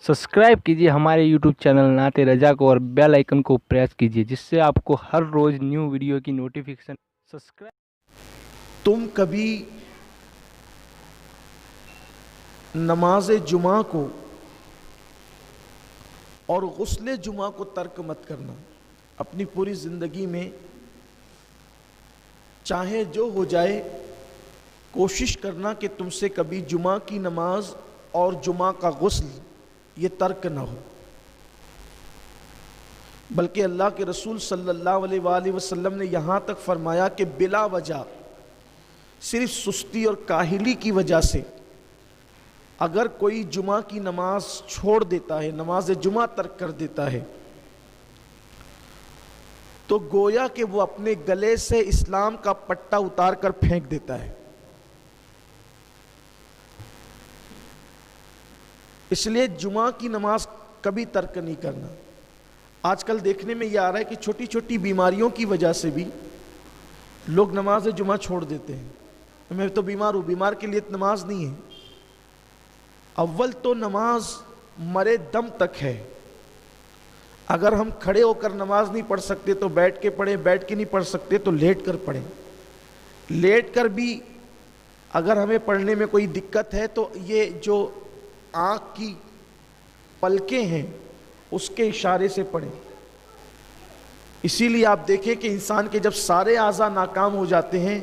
Subscribe कीजिए हमारे YouTube channel नाते रजा को और बेल आइकन को प्रेस कीजिए जिससे आपको हर रोज न्यू वीडियो की नोटिफिकेशन सब्सक्राइब। तुम कभी नमाज जुमा को और गुस्ले जुमा को तर्क मत करना। अपनी पूरी ज़िंदगी में चाहे जो हो जाए कोशिश करना कि तुमसे कभी जुमा की नमाज और जुमा का गुस्ल ये तर्क ना हो, बल्कि अल्लाह के रसूल सल्लल्लाहु अलैहि वसल्लम ने यहाँ तक फरमाया कि बिला वजह सिर्फ सुस्ती और काहिली की वजह से अगर कोई जुमा की नमाज छोड़ देता है, नमाज जुमा तर्क कर देता है, तो गोया कि वो अपने गले से इस्लाम का पट्टा उतार कर फेंक देता है। इसलिए जुमा की नमाज कभी तर्क नहीं करना। आजकल देखने में ये आ रहा है कि छोटी छोटी बीमारियों की वजह से भी लोग नमाज जुमा छोड़ देते हैं। मैं तो बीमार हूँ, बीमार के लिए नमाज नहीं है। अव्वल तो नमाज मरे दम तक है। अगर हम खड़े होकर नमाज नहीं पढ़ सकते तो बैठ के पढ़ें, बैठ के नहीं पढ़ सकते तो लेट कर पढ़ें। लेट कर भी अगर हमें पढ़ने में कोई दिक्कत है तो ये जो आँख की पलकें हैं उसके इशारे से पढ़ें। इसीलिए आप देखें कि इंसान के जब सारे आज़ा नाकाम हो जाते हैं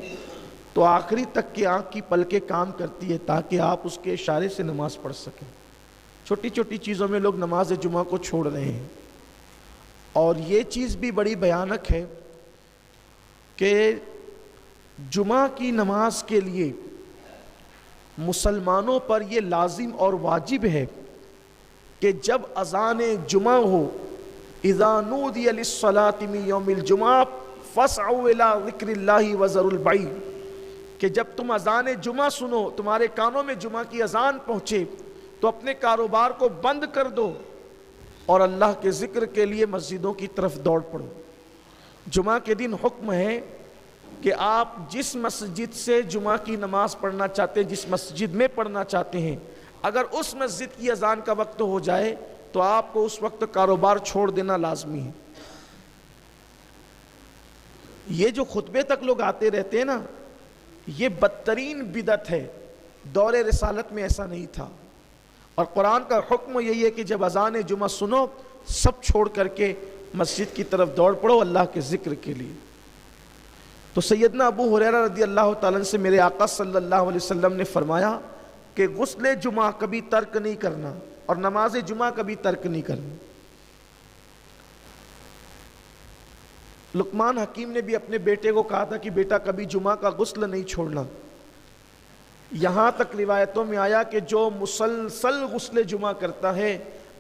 तो आखिरी तक की आँख की पलकें काम करती है ताकि आप उसके इशारे से नमाज पढ़ सकें। छोटी छोटी चीज़ों में लोग नमाज जुमा को छोड़ रहे हैं। और ये चीज़ भी बड़ी भयानक है कि जुमा की नमाज के लिए मुसलमानों पर ये लाजिम और वाजिब है कि जब अज़ान जुमा हो, इज़ा नूदिया लिस्सलाति मिन यौमिल जुमा फस्अउ इला ज़िक्रिल्लाहि व ज़रुल बैअ, कि जब तुम अज़ान जुमा सुनो, तुम्हारे कानों में जुमा की अज़ान पहुँचे तो अपने कारोबार को बंद कर दो और अल्लाह के ज़िक्र के लिए मस्जिदों की तरफ दौड़ पड़ो। जुमा के दिन हुक्म है कि आप जिस मस्जिद से जुमा की नमाज पढ़ना चाहते हैं, जिस मस्जिद में पढ़ना चाहते हैं, अगर उस मस्जिद की अज़ान का वक्त हो जाए तो आपको उस वक्त कारोबार छोड़ देना लाजमी है। ये जो खुतबे तक लोग आते रहते हैं ना, ये बदतरीन बिदत है। दौरे रिसालत में ऐसा नहीं था। और कुरान का हुक्म यही है कि जब अज़ान जुमा सुनो सब छोड़ करके मस्जिद की तरफ दौड़ पड़ो अल्लाह के ज़िक्र के लिए। तो सैयदना अबू हुरैरा रज़ी अल्लाह ताला अन्हु से मेरे आका सल्लल्लाहु अलैहि वसल्लम ने फरमाया कि गुस्ले जुमा कभी तर्क नहीं करना और नमाज जुमा कभी तर्क नहीं करना। लुकमान हकीम ने भी अपने बेटे को कहा था कि बेटा कभी जुमा का गुस्ल नहीं छोड़ना। यहाँ तक रिवायतों में आया कि जो मुसलसल गुस्ले जुमा करता है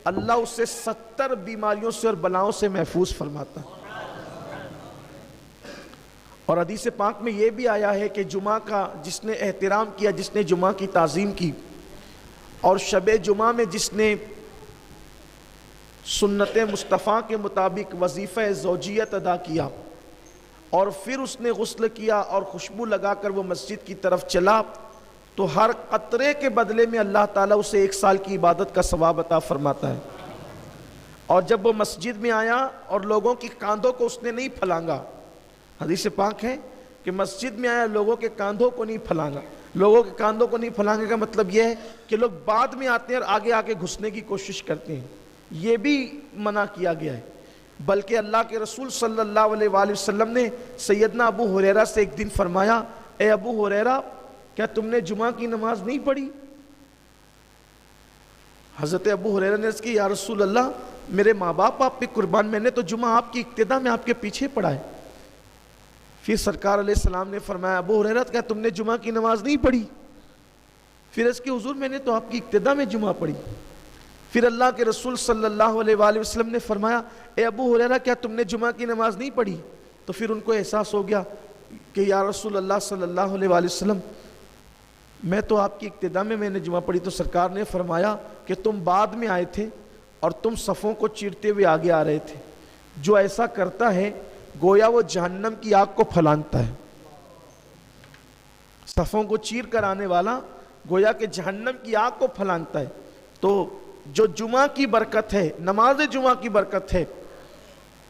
अल्लाह उससे 70 बीमारियों से और बलाओं से महफूज फरमाता है। और हदीस पाक में ये भी आया है कि जुमा का जिसने एहतराम किया, जिसने जुमा की ताज़ीम की और शब जुमा में जिसने सुन्नत मुस्तफ़ा के मुताबिक वजीफ़ा ज़ौजियत अदा किया और फिर उसने गुस्ल किया और खुशबू लगाकर वो मस्जिद की तरफ चला तो हर कतरे के बदले में अल्लाह ताला उसे 1 साल की इबादत का सवाब अता फरमाता है। और जब वो मस्जिद में आया और लोगों की कांधों को उसने नहीं फलांगा, हदीस पाक है कि मस्जिद में आया लोगों के कांधों को नहीं फलांगा। लोगों के कांधों को नहीं फलांगे का मतलब यह है कि लोग बाद में आते हैं और आगे आगे घुसने की कोशिश करते हैं, ये भी मना किया गया है। बल्कि अल्लाह के रसूल सल्लल्लाहु अलैहि वसल्लम ने सैयदना अबू हुरैरा से एक दिन फरमाया, ए अबू हुरैरा क्या तुमने जुमा की नमाज नहीं पढ़ी? हज़रत अबू हुरैरा ने अर्ज़ की, या रसूल अल्लाह मेरे माँ बाप आप पे कुर्बान, मैंने तो जुमा आपकी इक्तिदा में आपके पीछे पढ़ा है। फिर सरकार अलैहिस्सलाम ने फरमाया, अबू हुरैरा क्या तुमने जुमा की नमाज नहीं पढ़ी? फिर इसके हुजूर मैंने तो आपकी इक्तिदा में जुमा पढ़ी। फिर अल्लाह के रसूल सल्लल्लाहु अलैहि वसल्लम ने फरमाया, ए अबू हुरैरा क्या तुमने जुमा की नमाज नहीं पढ़ी? तो फिर उनको एहसास हो गया कि या रसूल अल्लाह सल्लल्लाहु अलैहि वसल्लम मैं तो आपकी इक्तिदा में मैंने जुमा पढ़ी। तो सरकार ने फरमाया कि तुम बाद में आए थे और तुम सफ़ों को चीरते हुए आगे आ रहे थे। जो ऐसा करता है गोया वो जहन्नम की आग को फलांता है। सफ़ों को चीर कर आने वाला गोया के जहन्नम की आग को फलांता है। तो جو جمعہ کی برکت ہے، نماز جمعہ کی برکت ہے،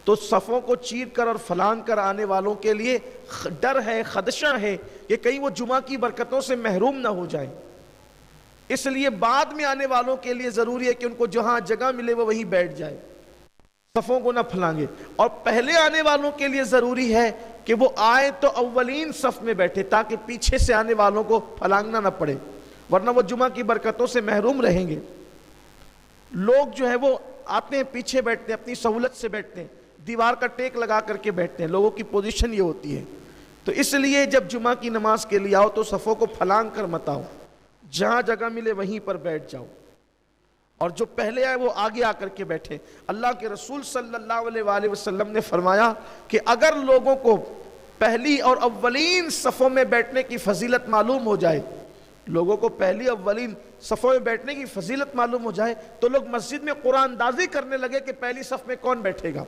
تو صفوں کو چیر کر اور پھلانگ کر آنے والوں کے لیے ڈر ہے، خدشہ ہے کہ کہیں وہ جمعہ کی برکتوں سے محروم نہ ہو جائیں۔ اس لیے بعد میں آنے والوں کے لیے ضروری ہے کہ ان کو جہاں جگہ ملے وہ وہیں بیٹھ جائے، صفوں کو نہ پھلانگے۔ اور پہلے آنے والوں کے لیے ضروری ہے کہ وہ آئے تو اولین صف میں بیٹھے، تاکہ پیچھے سے آنے والوں کو پھلانگنا نہ پڑے، ورنہ وہ جمعہ کی برکتوں سے محروم رہیں گے۔ لوگ جو ہے وہ آتے ہیں پیچھے بیٹھتے ہیں، اپنی سہولت سے بیٹھتے ہیں، دیوار کا ٹیک لگا کر کے بیٹھتے ہیں، لوگوں کی پوزیشن یہ ہوتی ہے۔ تو اس لیے جب جمعہ کی نماز کے لیے آؤ تو صفوں کو پھلانگ کر مت آؤ، جہاں جگہ ملے وہیں پر بیٹھ جاؤ، اور جو پہلے آئے وہ آگے آ کر کے بیٹھے۔ اللہ کے رسول صلی اللہ علیہ وآلہ وسلم نے فرمایا کہ اگر لوگوں کو پہلی اور اولین صفوں میں بیٹھنے کی فضیلت معلوم ہو جائے، لوگوں کو پہلی اولین صفوں میں بیٹھنے کی فضیلت معلوم ہو جائے تو لوگ مسجد میں قرآن اندازی کرنے لگے کہ پہلی صف میں کون بیٹھے گا،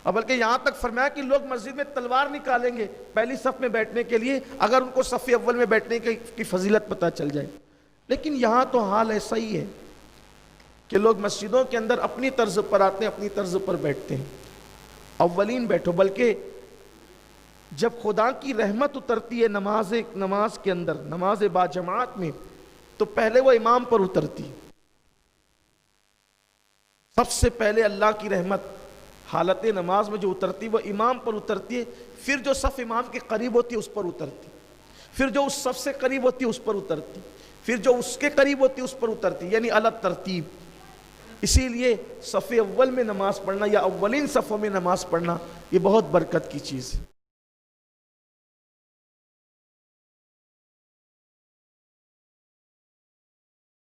اور بلکہ یہاں تک فرمایا کہ لوگ مسجد میں تلوار نکالیں گے پہلی صف میں بیٹھنے کے لیے اگر ان کو صف اول میں بیٹھنے کی فضیلت پتہ چل جائے۔ لیکن یہاں تو حال ایسا ہی ہے کہ لوگ مسجدوں کے اندر اپنی طرز پر آتے ہیں، اپنی طرز پر بیٹھتے ہیں۔ اولین بیٹھو، بلکہ جب خدا کی رحمت اترتی ہے نماز کے اندر، نماز با جماعت میں، تو پہلے وہ امام پر اترتی ہے۔ سب سے پہلے اللہ کی رحمت حالت نماز میں جو اترتی وہ امام پر اترتی ہے، پھر جو صف امام کے قریب ہوتی ہے اس پر اترتی، پھر جو اس صف سے قریب ہوتی ہے اس پر اترتی، پھر جو اس کے قریب ہوتی ہے اس پر اترتی، یعنی الگ ترتیب۔ اسی لیے صف اول میں نماز پڑھنا یا اولین صفوں میں نماز پڑھنا یہ بہت برکت کی چیز ہے۔